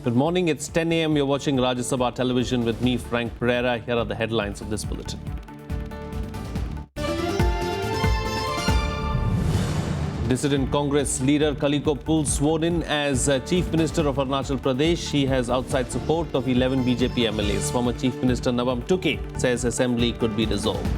Good morning, it's 10 a.m. You're watching Rajya Sabha television with me, Frank Pereira. Here are the headlines of this bulletin. Dissident Congress leader Kaliko Pul sworn in as Chief Minister of Arunachal Pradesh. He has outside support of 11 BJP MLAs. Former Chief Minister Nabam Tuki says assembly could be dissolved.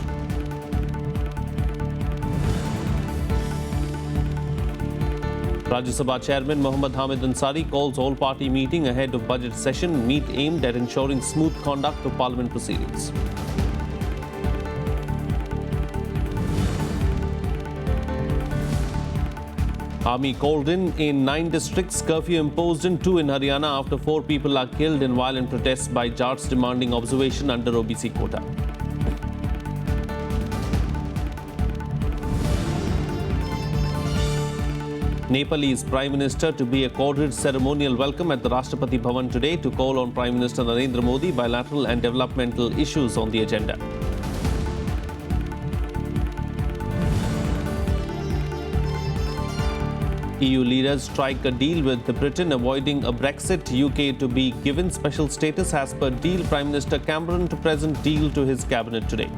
Rajya Sabha Chairman Mohammad Hamid Ansari calls all-party meeting ahead of budget session. Meet aimed at ensuring smooth conduct of parliament proceedings. Army called in 9 districts. Curfew imposed in 2 in Haryana after 4 people are killed in violent protests by Jats demanding observation under OBC quota. Nepalese Prime Minister to be accorded ceremonial welcome at the Rashtrapati Bhavan today to call on Prime Minister Narendra Modi. Bilateral and developmental issues on the agenda. EU leaders strike a deal with Britain avoiding a Brexit. UK to be given special status as per deal. Prime Minister Cameron to present deal to his cabinet today.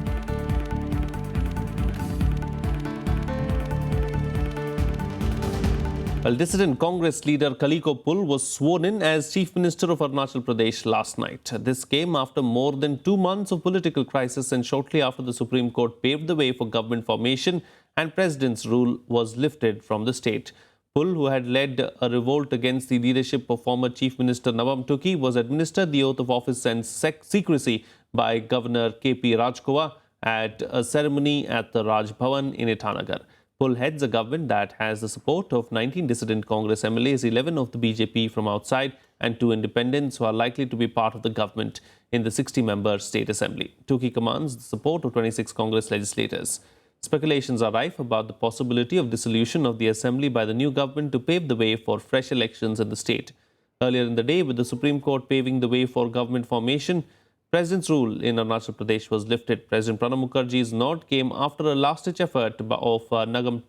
Well, dissident Congress leader Kaliko Pul was sworn in as Chief Minister of Arunachal Pradesh last night. This came after more than 2 months of political crisis and shortly after the Supreme Court paved the way for government formation and President's rule was lifted from the state. Pul, who had led a revolt against the leadership of former Chief Minister Nabam Tuki, was administered the oath of office and secrecy by Governor K.P. Rajkowa at a ceremony at the Raj Bhavan in Itanagar. Pul heads a government that has the support of 19 dissident Congress MLAs, 11 of the BJP from outside and 2 independents who are likely to be part of the government in the 60-member state assembly. Tuki commands the support of 26 Congress legislators. Speculations are rife about the possibility of dissolution of the assembly by the new government to pave the way for fresh elections in the state. Earlier in the day, with the Supreme Court paving the way for government formation, President's rule in Arunachal Pradesh was lifted. President Pranab Mukherjee's nod came after a last-ditch effort of Nabam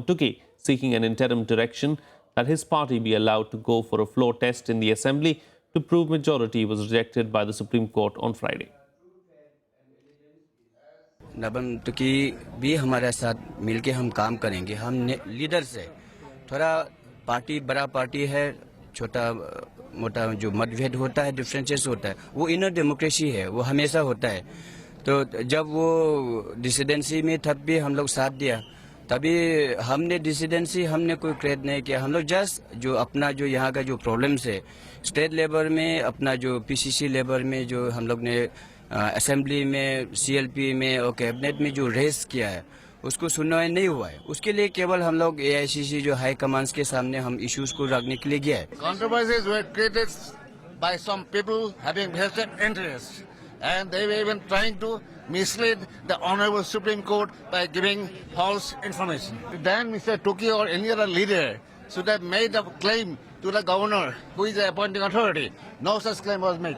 Tuki seeking an interim direction that his party be allowed to go for a floor test in the assembly to prove majority was rejected by the Supreme Court on Friday. नबम Tuki भी हमारे साथ मिलके हम काम करेंगे। हम leader से थोड़ा पार्टी बड़ा पार्टी है, छोटा मोटा जो मतभेद होता है, डिफरेंसेस होता है, वो इनर डेमोक्रेसी है, वो हमेशा होता है। तो जब वो डिसिडेंसी में तब भी हम लोग साथ दिया, तभी हमने डिसिडेंसी हमने कोई क्रिएट नहीं किया। हम लोग जस्ट जो अपना जो यहाँ का जो प्रॉब्लम्स है स्टेट लेवल में, अपना जो पीसीसी लेवल में जो हम लोग ने असेंबली में, सीएलपी में और कैबिनेट में जो रेस किया है उसको सुनवाई नहीं हुआ है। उसके लिए केवल हम लोग एआईसीसी जो हाई कमांड्स के सामने हम इश्यूज को रखने के लिए गया है। Controversies were created by some people having vested interests and they were even trying to mislead the Honorable Supreme Court by giving false information. Then Mr. Tuki or any other leader should have made a claim to the governor, who is the appointing authority. No such claim was made.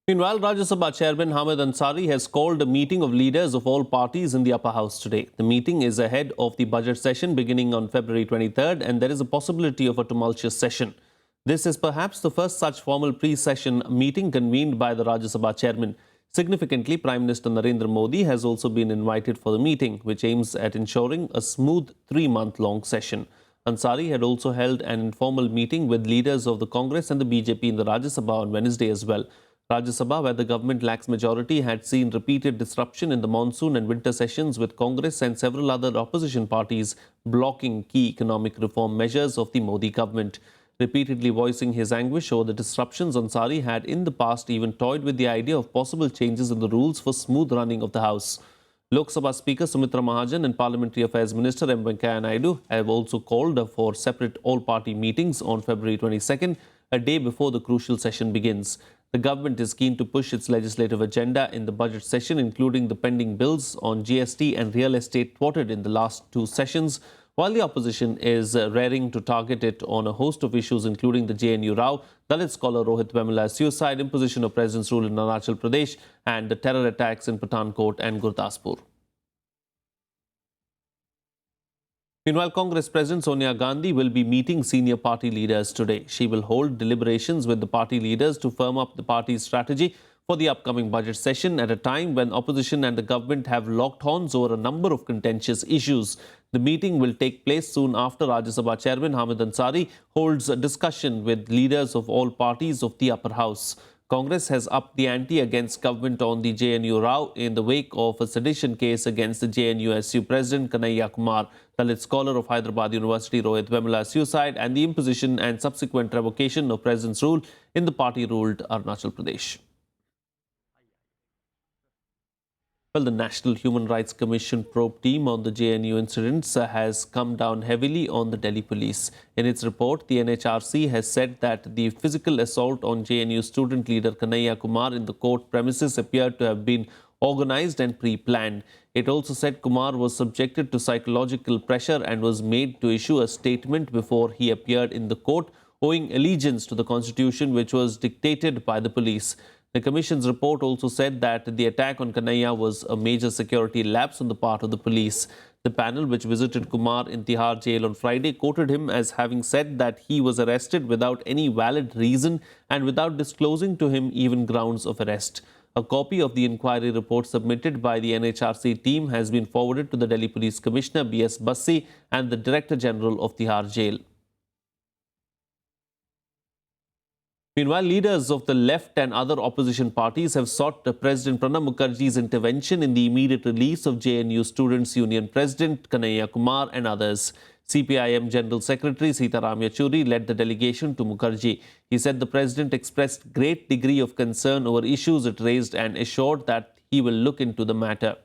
Meanwhile, Rajya Sabha Chairman Hamid Ansari has called a meeting of leaders of all parties in the upper house today. The meeting is ahead of the budget session beginning on February 23rd and there is a possibility of a tumultuous session. This is perhaps the first such formal pre-session meeting convened by the Rajya Sabha Chairman. Significantly, Prime Minister Narendra Modi has also been invited for the meeting, which aims at ensuring a smooth 3-month-long session. Ansari had also held an informal meeting with leaders of the Congress and the BJP in the Rajya Sabha on Wednesday as well. Rajya Sabha, where the government lacks majority, had seen repeated disruption in the monsoon and winter sessions with Congress and several other opposition parties blocking key economic reform measures of the Modi government. Repeatedly voicing his anguish over the disruptions, Ansari had in the past even toyed with the idea of possible changes in the rules for smooth running of the House. Lok Sabha Speaker Sumitra Mahajan and Parliamentary Affairs Minister M. Venkaiah Naidu have also called for separate all-party meetings on February 22nd, a day before the crucial session begins. The government is keen to push its legislative agenda in the budget session, including the pending bills on GST and real estate thwarted in the last 2 sessions, while the opposition is raring to target it on a host of issues, including the JNU Rao, Dalit scholar Rohit Vemula's suicide, imposition of President's rule in Arunachal Pradesh, and the terror attacks in Pathankot and Gurdaspur. Meanwhile, Congress President Sonia Gandhi will be meeting senior party leaders today. She will hold deliberations with the party leaders to firm up the party's strategy for the upcoming budget session at a time when opposition and the government have locked horns over a number of contentious issues. The meeting will take place soon after Rajya Sabha Chairman Hamid Ansari holds a discussion with leaders of all parties of the upper house. Congress has upped the ante against government on the JNU row in the wake of a sedition case against the JNU-SU President Kanhaiya Kumar, Dalit scholar of Hyderabad University Rohit Vemula's suicide, and the imposition and subsequent revocation of President's rule in the party-ruled Arunachal Pradesh. Well, the National Human Rights Commission probe team on the JNU incidents has come down heavily on the Delhi police. In its report, the NHRC has said that the physical assault on JNU student leader Kanhaiya Kumar in the court premises appeared to have been organized and pre-planned. It also said Kumar was subjected to psychological pressure and was made to issue a statement before he appeared in the court, owing allegiance to the constitution which was dictated by the police. The Commission's report also said that the attack on Kanhaiya was a major security lapse on the part of the police. The panel, which visited Kumar in Tihar jail on Friday, quoted him as having said that he was arrested without any valid reason and without disclosing to him even grounds of arrest. A copy of the inquiry report submitted by the NHRC team has been forwarded to the Delhi Police Commissioner B.S. Bassi and the Director General of Tihar Jail. Meanwhile, leaders of the left and other opposition parties have sought President Pranab Mukherjee's intervention in the immediate release of JNU Students' Union President Kanhaiya Kumar and others. CPIM General Secretary Sitaram Yechury led the delegation to Mukherjee. He said the president expressed great degree of concern over issues it raised and assured that he will look into the matter.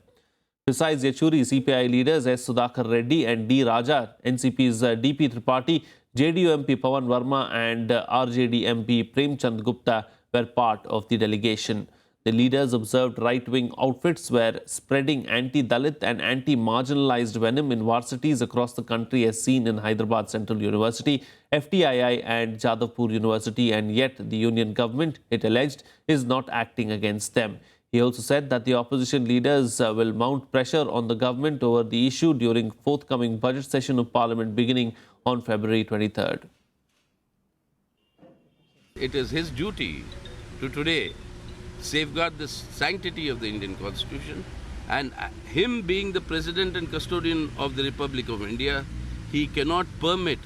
Besides Yechury, CPI leaders S. Sudhakar Reddy and D. Raja, NCP's DP Tripathi, JDU MP Pawan Verma and RJD MP Premchand Gupta were part of the delegation. The leaders observed right-wing outfits were spreading anti-Dalit and anti-marginalized venom in varsities across the country as seen in Hyderabad Central University, FTII and Jadavpur University, and yet the union government, it alleged, is not acting against them. He also said that the opposition leaders will mount pressure on the government over the issue during forthcoming budget session of Parliament beginning on February 23rd. It is his duty to today safeguard the sanctity of the Indian Constitution, and him being the President and custodian of the Republic of India, he cannot permit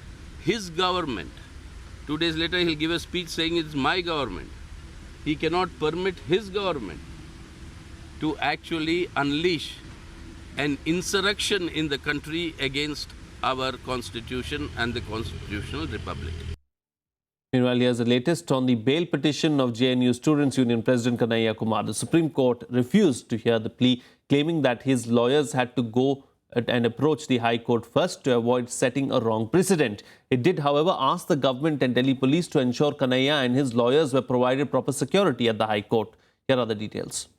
his government. 2 days later he'll give a speech saying it's my government. He cannot permit his government to actually unleash an insurrection in the country against our constitution and the constitutional republic. Meanwhile, here's the latest on the bail petition of JNU Students' Union President Kanhaiya Kumar. The Supreme Court refused to hear the plea, claiming that his lawyers had to go and approach the High Court first to avoid setting a wrong precedent. It did, however, ask the government and Delhi police to ensure Kanhaiya and his lawyers were provided proper security at the High Court. Here are the details.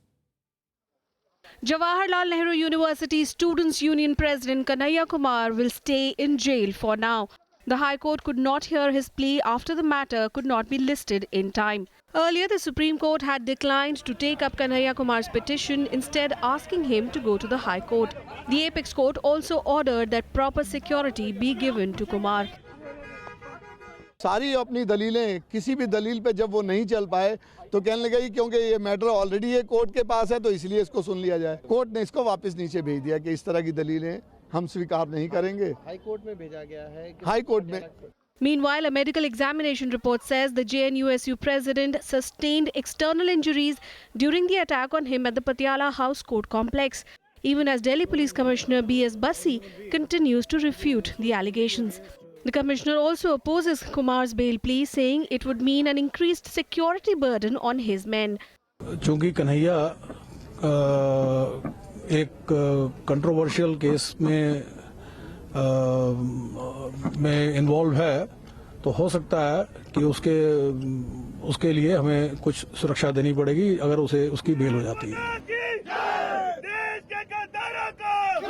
Jawaharlal Nehru University Students' Union President Kanhaiya Kumar will stay in jail for now. The High Court could not hear his plea after the matter could not be listed in time. Earlier, the Supreme Court had declined to take up Kanhaiya Kumar's petition, instead asking him to go to the High Court. The Apex Court also ordered that proper security be given to Kumar. सारी अपनी दलीलें किसी भी दलील पे जब वो नहीं चल पाए तो कहने लगा कि क्योंकि ये मैटर ऑलरेडी ये कोर्ट के पास है तो इसलिए इसको सुन लिया जाए। कोर्ट ने इसको वापस नीचे भेज दिया कि इस तरह की दलीलें हम स्वीकार नहीं करेंगे। हाई कोर्ट में भेजा गया है। हाई कोर्ट में। Meanwhile, a medical examination report says the JNU-SU president sustained external injuries during the attack on him at the Patiala House Court complex, even as Delhi Police Commissioner B.S. Bassi continues to refute the allegations. The commissioner also opposes Kumar's bail plea, saying it would mean an increased security burden on his men. चूंकि कन्हैया एक controversial case में involve है, तो हो सकता है कि उसके लिए हमें कुछ सुरक्षा देनी पड़ेगी अगर उसे उसकी बेल हो जाती है।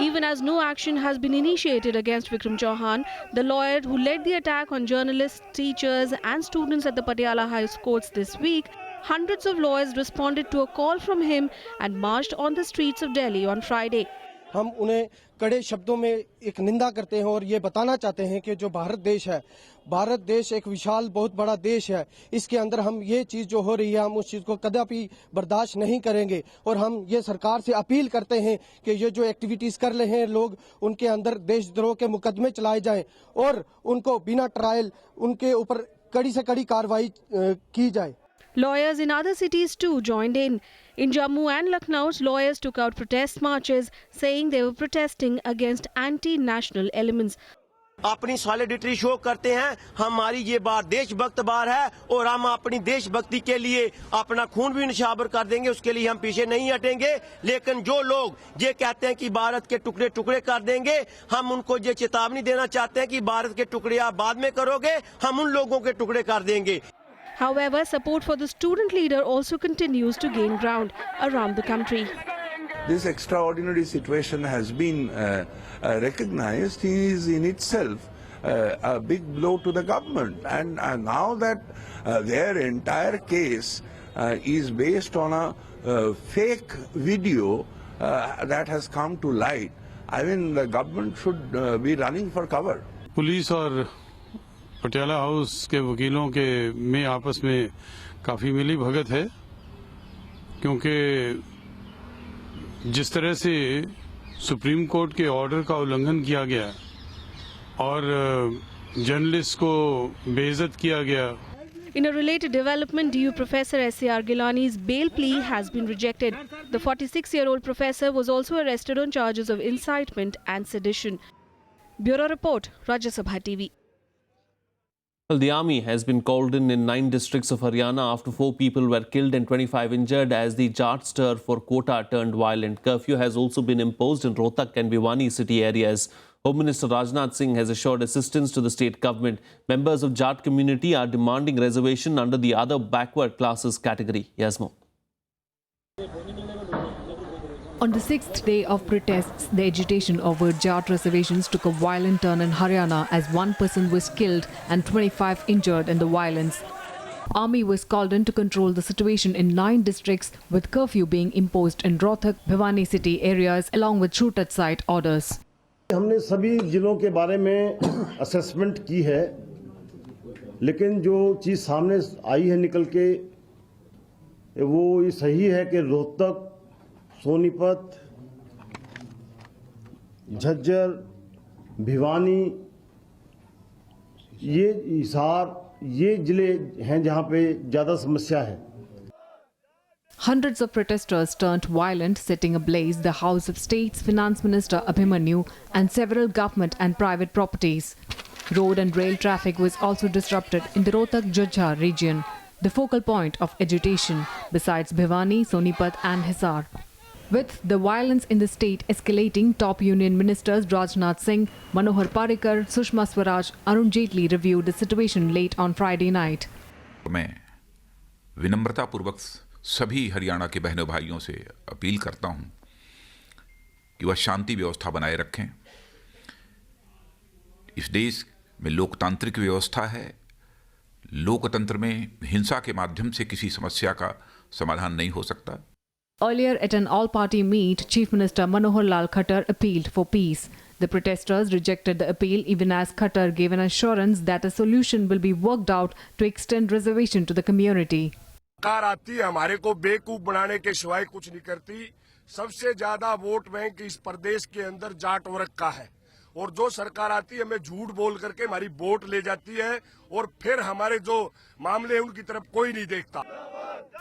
Even as no action has been initiated against Vikram Chauhan, the lawyer who led the attack on journalists, teachers and students at the Patiala House courts this week, hundreds of lawyers responded to a call from him and marched on the streets of Delhi on Friday. हम उन्हें कड़े शब्दों में एक निंदा करते हैं और ये बताना चाहते हैं कि जो भारत देश है, भारत देश एक विशाल बहुत बड़ा देश है, इसके अंदर हम ये चीज़ जो हो रही है हम उस चीज़ को कदापि बर्दाश्त नहीं करेंगे। और हम ये सरकार से अपील करते हैं कि ये जो एक्टिविटीज़ कर रहे हैं लोग, उनके अंदर देशद्रोह के मुकदमे चलाए जाएं और उनको बिना ट्रायल उनके ऊपर कड़ी से कड़ी कार्रवाई की जाए। Lawyers in other cities too joined in. In Jammu and Lucknow, lawyers took out protest marches, saying they were protesting against anti-national elements. अपनी सॉलिडिटी शो करते हैं। हमारी ये बात देशभक्त बार है और हम अपनी देशभक्ति के लिए अपना खून भी निछावर कर देंगे, उसके लिए हम पीछे नहीं हटेंगे। लेकिन जो लोग ये कहते हैं कि भारत के टुकड़े टुकड़े कर देंगे, हम उनको ये चेतावनी देना चाहते हैं कि भारत के टुकड़े आप बाद में करोगे, हम उन लोगों के टुकड़े कर देंगे। However, support for the student leader also continues to gain ground around the country. This extraordinary situation has been recognized is in itself a big blow to the government, and now that their entire case is based on a fake video that has come to light, I mean the government should be running for cover. Police और Patiala house के वकीलों के में आपस में काफ़ी मिली भगत है, क्योंकि जिस तरह से सुप्रीम कोर्ट के ऑर्डर का उल्लंघन किया गया और जर्नलिस्ट को बेइज्जत किया गया। In a related development, DU Professor S.A.R. Gilani's bail plea has been rejected. The 46-year-old professor was also arrested on charges of incitement and sedition. Bureau Report, Rajya Sabha TV. Well, the army has been called in 9 districts of Haryana after 4 people were killed and 25 injured as the Jat stir for quota turned violent. Curfew has also been imposed in Rohtak and Bhiwani city areas. Home Minister Rajnath Singh has assured assistance to the state government. Members of Jat community are demanding reservation under the other backward classes category. Yasmo. On the 6th day of protests, the agitation over Jat reservations took a violent turn in Haryana as 1 person was killed and 25 injured in the violence. Army was called in to control the situation in 9 districts, with curfew being imposed in Rohtak, Bhiwani city areas along with shoot-at-sight orders. हमने सभी जिलों के बारे में assessment की है, लेकिन जो चीज़ सामने आई है निकल के वो ये सही है कि रोहतक, सोनीपत, झज्जर, भिवानी, ये हिसार, ये जिले हैं जहां पे ज़्यादा समस्या है। Hundreds of protesters turned violent, setting ablaze the House of State's Finance Minister Abhimanyu and several government and private properties. Road and rail traffic was also disrupted in the Rohtak-Jhajjar region, the focal point of agitation, besides Bhiwani, Sonipat and Hisar. With the violence in the state escalating, top union ministers Rajnath Singh, Manohar Parrikar, Sushma Swaraj, Arun Jaitley reviewed the situation late on Friday night. मैं विनम्रतापूर्वक सभी हरियाणा के बहनों भाइयों से appeal करता हूं कि वह शांति व्यवस्था बनाए रखें। इस देश में लोकतांत्रिक व्यवस्था है। लोकतंत्र में हिंसा के माध्यम से किसी समस्या का समाधान नहीं हो सकता। Earlier at an all-party meet, Chief Minister Manohar Lal Khattar appealed for peace. The protesters rejected the appeal even as Khattar gave an assurance that a solution will be worked out to extend reservation to the community. सरकार आती है हमारे को बेवकूफ बनाने के सिवाय कुछ नहीं करती। सबसे ज्यादा वोट बैंक इस प्रदेश के अंदर जाट वर्ग का है और जो सरकार आती है हमें झूठ बोल करके हमारी वोट ले जाती है और फिर हमारे जो मामले हैं उनकी तरफ कोई नहीं देखता।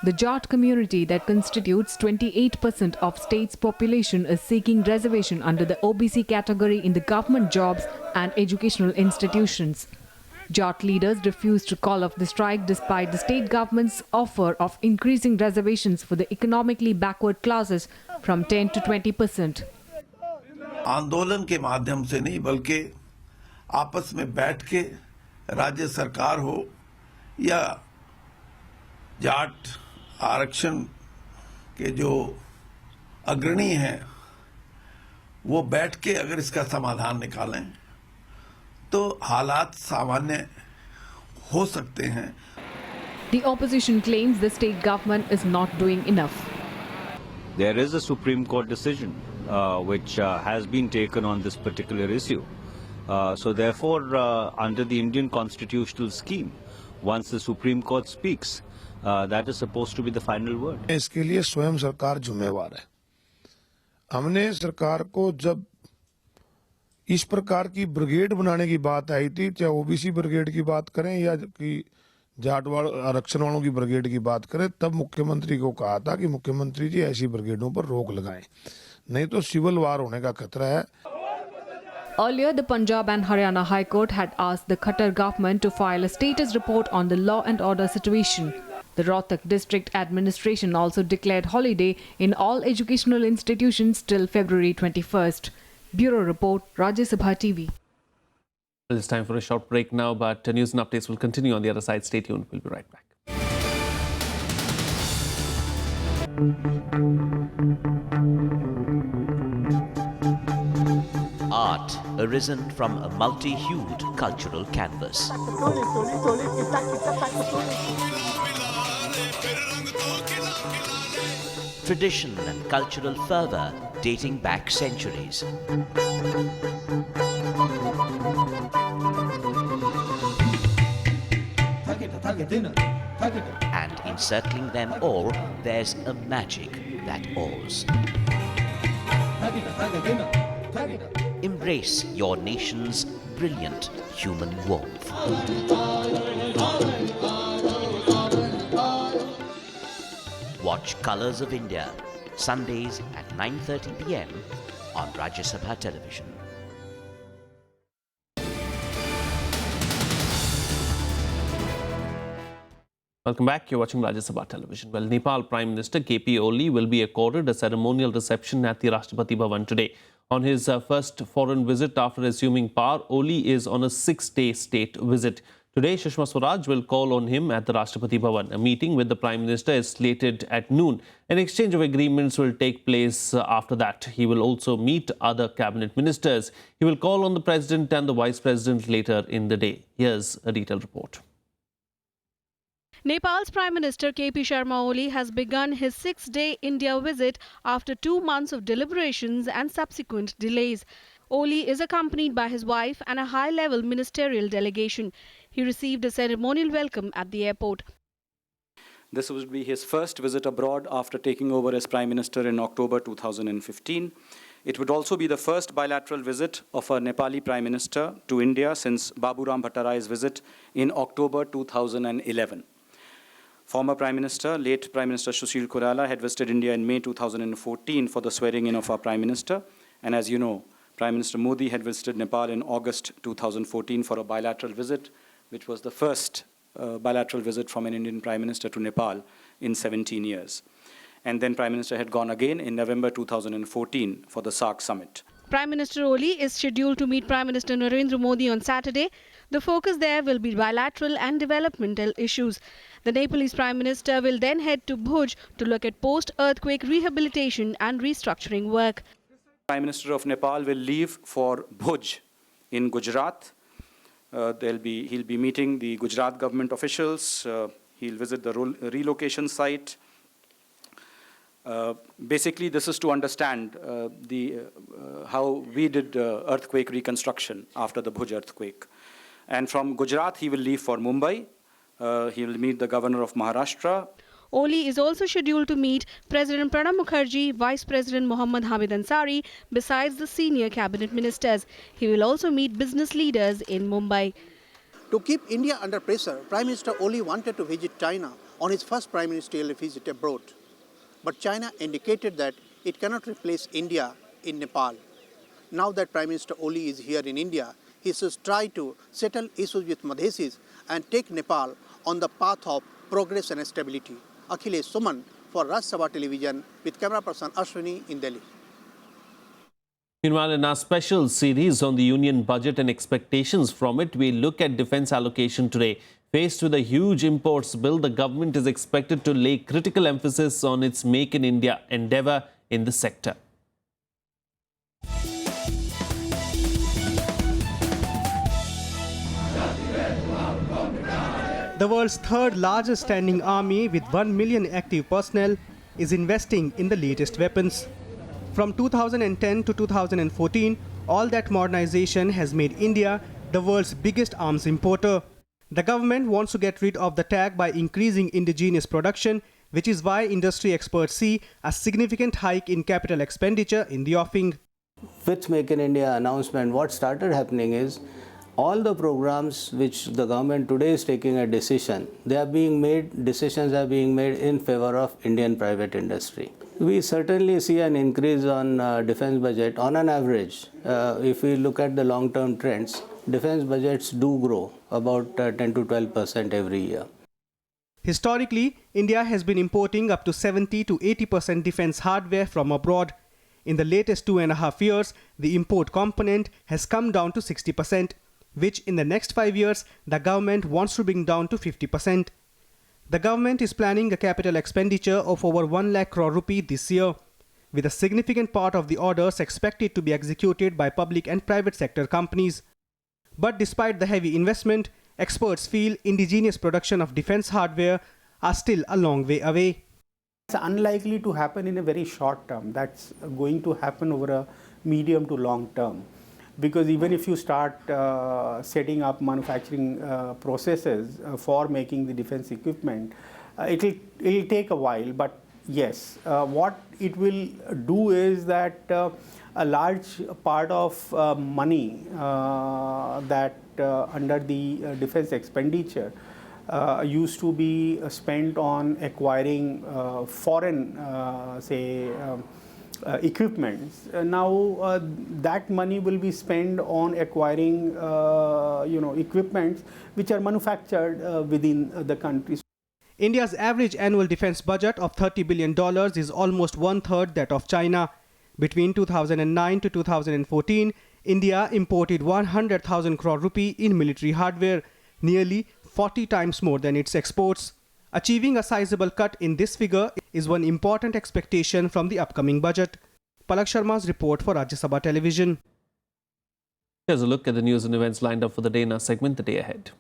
The Jat community that constitutes 28% of state's population is seeking reservation under the OBC category in the government jobs and educational institutions. Jat leaders refused to call off the strike despite the state government's offer of increasing reservations for the economically backward classes from 10 to 20%. आंदोलन के माध्यम से नहीं बल्कि आपस में बैठ के राज्य सरकार हो या जाट आरक्षण के जो अग्रणी हैं वो बैठ के अगर इसका समाधान निकालें तो हालात सामान्य हो सकते हैं। The opposition claims the state government is not doing enough. There is a Supreme Court decision which has been taken on this particular issue. So therefore, under the Indian constitutional scheme, once the Supreme Court speaks, that is supposed to be the final word. इसके लिए स्वयं सरकार जिम्मेवार है। हमने सरकार को जब इस प्रकार की ब्रिगेड बनाने की बात आई थी, चाहे ओबीसी ब्रिगेड की बात करें या कि जाट आरक्षण वालों की ब्रिगेड की बात करें, तब मुख्यमंत्री को कहा था कि मुख्यमंत्री जी ऐसी ब्रिगेडों पर रोक लगाएं, नहीं तो सिविल वार होने का खतरा है। Earlier, the Punjab and Haryana High Court had asked the Qatar government to file a status report on the law and order situation. The Rohtak district administration also declared holiday in all educational institutions till February 21st. Bureau Report, Rajya Sabha TV. It's time for a short break now, but news and updates will continue on the other side. Stay tuned. We'll be right back. Art arisen from a multi-hued cultural canvas. Tradition and cultural fervour dating back centuries. And encircling them all, there's a magic that awes. Embrace your nation's brilliant human warmth. Watch Colours of India, Sundays at 9:30 p.m. on Rajya Sabha television. Welcome back. You're watching Rajya Sabha television. Well, Nepal Prime Minister KP Oli will be accorded a ceremonial reception at the Rashtrapati Bhavan today. On his first foreign visit after assuming power, Oli is on a 6-day state visit. Today, Sushma Swaraj will call on him at the Rashtrapati Bhavan. A meeting with the Prime Minister is slated at noon. An exchange of agreements will take place after that. He will also meet other cabinet ministers. He will call on the President and the Vice President later in the day. Here's a detailed report. Nepal's Prime Minister KP Sharma Oli has begun his 6-day India visit after 2 months of deliberations and subsequent delays. Oli is accompanied by his wife and a high-level ministerial delegation. He received a ceremonial welcome at the airport. This would be his first visit abroad after taking over as Prime Minister in October 2015. It would also be the first bilateral visit of a Nepali Prime Minister to India since Baburam Bhattarai's visit in October 2011. Former Prime Minister, late Prime Minister Sushil Koirala had visited India in May 2014 for the swearing-in of our Prime Minister. And as you know, Prime Minister Modi had visited Nepal in August 2014 for a bilateral visit, which was the first bilateral visit from an Indian Prime Minister to Nepal in 17 years. And then Prime Minister had gone again in November 2014 for the SAARC summit. Prime Minister Oli is scheduled to meet Prime Minister Narendra Modi on Saturday. The focus there will be bilateral and developmental issues. The Nepalese Prime Minister will then head to Bhuj to look at post-earthquake rehabilitation and restructuring work. Prime Minister of Nepal will leave for Bhuj in Gujarat. He'll be meeting the Gujarat government officials. He'll visit the relocation site. Basically, this is to understand how we did earthquake reconstruction after the Bhuj earthquake. And from Gujarat, he will leave for Mumbai. He will meet the governor of Maharashtra. Oli is also scheduled to meet President Pranab Mukherjee, Vice President Mohammad Hamid Ansari, besides the senior cabinet ministers. He will also meet business leaders in Mumbai. To keep India under pressure, Prime Minister Oli wanted to visit China on his first prime ministerial visit abroad. But China indicated that it cannot replace India in Nepal. Now that Prime Minister Oli is here in India, he should try to settle issues with Madhesis and take Nepal on the path of progress and stability. Akhilesh Suman for Rajya Sabha television with camera person Ashwini in Delhi. Meanwhile, in our special series on the union budget and expectations from it, we look at defence allocation today. Faced with a huge imports bill, the government is expected to lay critical emphasis on its Make in India endeavour in the sector. The world's third largest standing army with 1 million active personnel is investing in the latest weapons. From 2010 to 2014, all that modernization has made India the world's biggest arms importer. The government wants to get rid of the tag by increasing indigenous production, which is why industry experts see a significant hike in capital expenditure in the offing. With Make in India announcement, what started happening is all the programs which the government today is taking a decision, decisions are being made in favor of Indian private industry. We certainly see an increase on defense budget on an average. If we look at the long-term trends, defense budgets do grow about 10 to 12% every year. Historically, India has been importing up to 70 to 80% defense hardware from abroad. In the latest 2.5 years, the import component has come down to 60%, which in the next 5 years, the government wants to bring down to 50%. The government is planning a capital expenditure of over 1 lakh crore rupee this year, with a significant part of the orders expected to be executed by public and private sector companies. But despite the heavy investment, experts feel indigenous production of defense hardware are still a long way away. It's unlikely to happen in a very short term. That's going to happen over a medium to long term. Because even if you start setting up manufacturing processes for making the defense equipment, it'll take a while. But yes, what it will do is that a large part of money that under the defense expenditure used to be spent on acquiring foreign, equipments. Now that money will be spent on acquiring, equipments which are manufactured within the country. India's average annual defense budget of $30 billion is almost 1/3 that of China. Between 2009 to 2014, India imported 100,000 crore rupee in military hardware, nearly 40 times more than its exports. Achieving a sizable cut in this figure is one important expectation from the upcoming budget. Palak Sharma's report for Rajya Sabha Television. Here's a look at the news and events lined up for the day in our segment, The Day Ahead.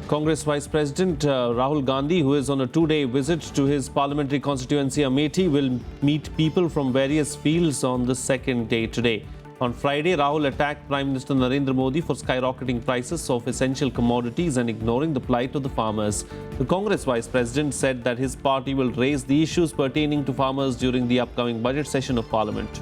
Congress Vice President Rahul Gandhi, who is on a 2-day visit to his parliamentary constituency Amethi, will meet people from various fields on the second day today. On Friday, Rahul attacked Prime Minister Narendra Modi for skyrocketing prices of essential commodities and ignoring the plight of the farmers. The Congress Vice President said that his party will raise the issues pertaining to farmers during the upcoming budget session of Parliament.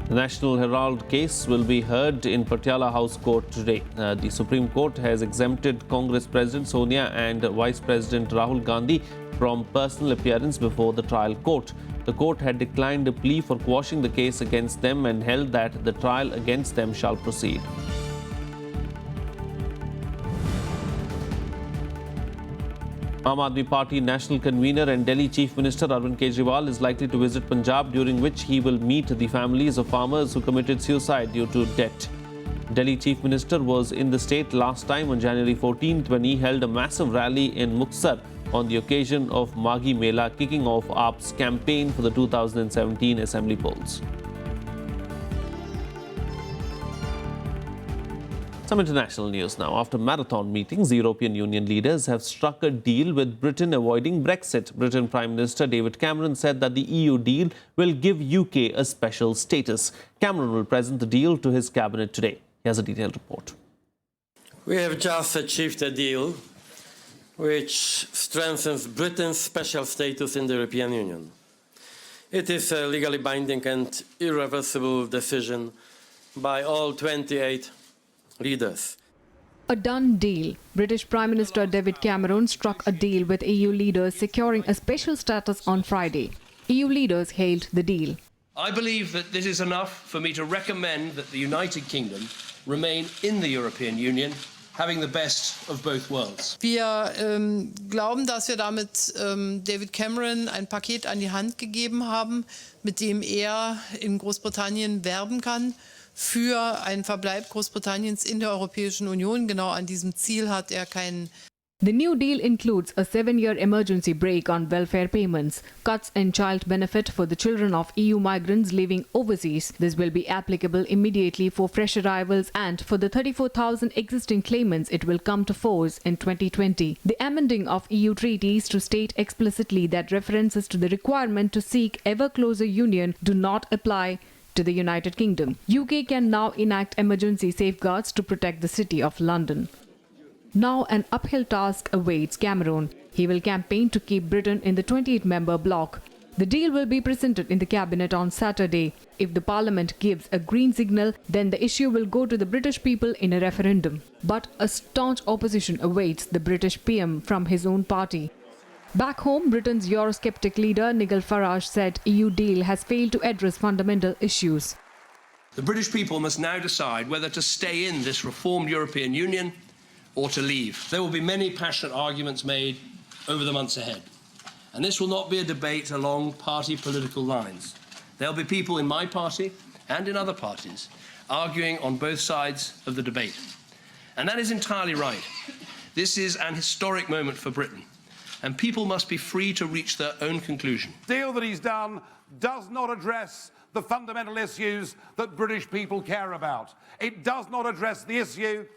The National Herald case will be heard in Patiala House Court today. The Supreme Court has exempted Congress President Sonia and Vice President Rahul Gandhi from personal appearance before the trial court. The court had declined a plea for quashing the case against them and held that the trial against them shall proceed. Aam Aadmi Party national convener and Delhi Chief Minister Arvind Kejriwal is likely to visit Punjab, during which he will meet the families of farmers who committed suicide due to debt. Delhi Chief Minister was in the state last time on January 14th when he held a massive rally in Muktsar on the occasion of Maghi Mela, kicking off AAP's campaign for the 2017 assembly polls. Some international news now. After marathon meetings, the European Union leaders have struck a deal with Britain avoiding Brexit. Britain Prime Minister David Cameron said that the EU deal will give UK a special status. Cameron will present the deal to his cabinet today. Here's a detailed report. We have just achieved a deal which strengthens Britain's special status in the European Union. It is a legally binding and irreversible decision by all 28 leaders. A done deal. British Prime Minister David Cameron struck a deal with EU leaders, securing a special status on Friday. EU leaders hailed the deal. I believe that this is enough for me to recommend that the United Kingdom remain in the European Union, having the best of both worlds. Wir glauben, dass wir damit David Cameron ein Paket an die Hand gegeben haben, mit dem in Großbritannien werben kann für einen Verbleib Großbritanniens in der Europäischen Union. Genau an diesem Ziel hat keinen. The new deal includes a 7-year emergency brake on welfare payments, cuts in child benefit for the children of EU migrants living overseas. This will be applicable immediately for fresh arrivals, and for the 34,000 existing claimants, it will come to force in 2020. The amending of EU treaties to state explicitly that references to the requirement to seek ever closer union do not apply to the United Kingdom. UK can now enact emergency safeguards to protect the City of London. Now an uphill task awaits Cameron. He will campaign to keep Britain in the 28-member bloc. The deal will be presented in the cabinet on Saturday. If the parliament gives a green signal, then the issue will go to the British people in a referendum. But a staunch opposition awaits the British PM from his own party. Back home, Britain's Eurosceptic leader Nigel Farage said EU deal has failed to address fundamental issues. The British people must now decide whether to stay in this reformed European Union or to leave. There will be many passionate arguments made over the months ahead. And this will not be a debate along party political lines. There will be people in my party and in other parties arguing on both sides of the debate. And that is entirely right. This is an historic moment for Britain, and people must be free to reach their own conclusion. The deal that he's done does not address the fundamental issues that British people care about. It does not address the issue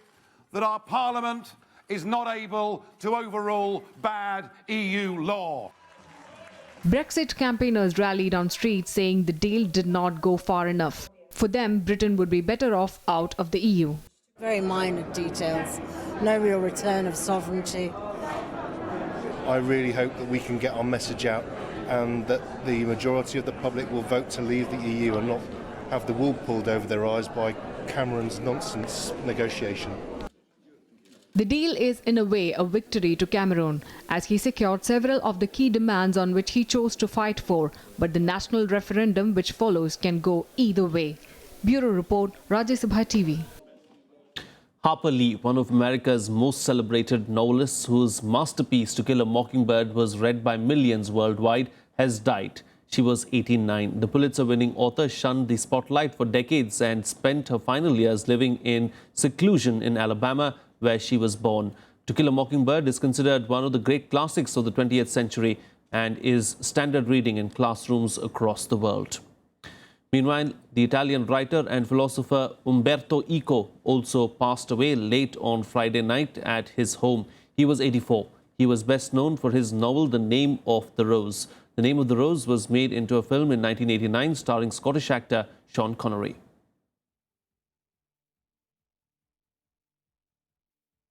that our Parliament is not able to overrule bad EU law. Brexit campaigners rallied on streets saying the deal did not go far enough. For them, Britain would be better off out of the EU. Very minor details, no real return of sovereignty. I really hope that we can get our message out and that the majority of the public will vote to leave the EU and not have the wool pulled over their eyes by Cameron's nonsense negotiation. The deal is in a way a victory to Cameron, as he secured several of the key demands on which he chose to fight for, but the national referendum which follows can go either way. Bureau Report, Rajya Sabha TV. Harper Lee, one of America's most celebrated novelists whose masterpiece To Kill a Mockingbird was read by millions worldwide, has died. She was 89. The Pulitzer-winning author shunned the spotlight for decades and spent her final years living in seclusion in Alabama, where she was born. To Kill a Mockingbird is considered one of the great classics of the 20th century and is standard reading in classrooms across the world. Meanwhile, the Italian writer and philosopher Umberto Eco also passed away late on Friday night at his home. He was 84. He was best known for his novel The Name of the Rose. The Name of the Rose was made into a film in 1989 starring Scottish actor Sean Connery.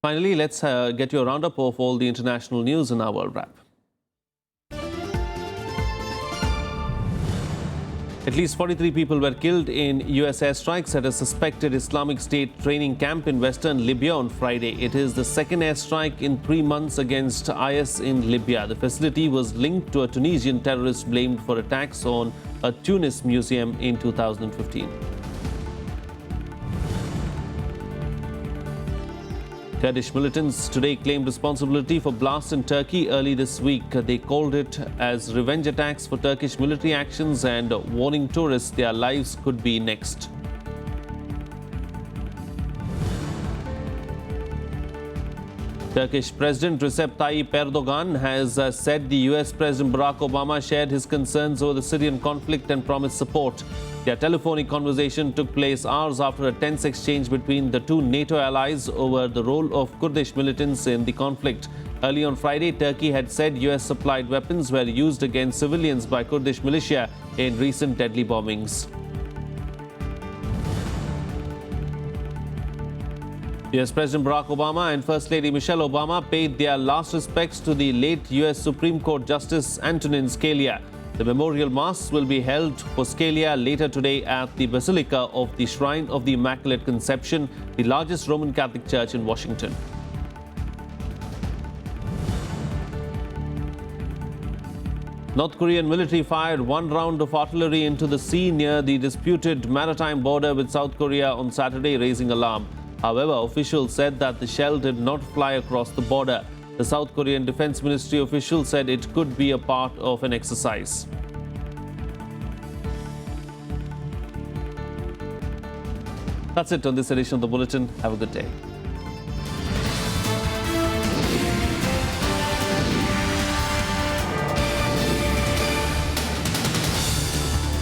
Finally, let's get your roundup of all the international news in our World Wrap. At least 43 people were killed in US airstrikes at a suspected Islamic State training camp in western Libya on Friday. It is the second airstrike in 3 months against IS in Libya. The facility was linked to a Tunisian terrorist blamed for attacks on a Tunis museum in 2015. Kurdish militants today claimed responsibility for blasts in Turkey early this week. They called it as revenge attacks for Turkish military actions and warning tourists their lives could be next. Turkish President Recep Tayyip Erdogan has said the US President Barack Obama shared his concerns over the Syrian conflict and promised support. Their telephonic conversation took place hours after a tense exchange between the two NATO allies over the role of Kurdish militants in the conflict. Early on Friday, Turkey had said US-supplied weapons were used against civilians by Kurdish militia in recent deadly bombings. US President Barack Obama and First Lady Michelle Obama paid their last respects to the late US Supreme Court Justice Antonin Scalia. The memorial mass will be held for Scalia later today at the Basilica of the Shrine of the Immaculate Conception, the largest Roman Catholic church in Washington. North Korean military fired one round of artillery into the sea near the disputed maritime border with South Korea on Saturday, raising alarm. However, officials said that the shell did not fly across the border. The South Korean Defense Ministry official said it could be a part of an exercise. That's it on this edition of the Bulletin. Have a good day.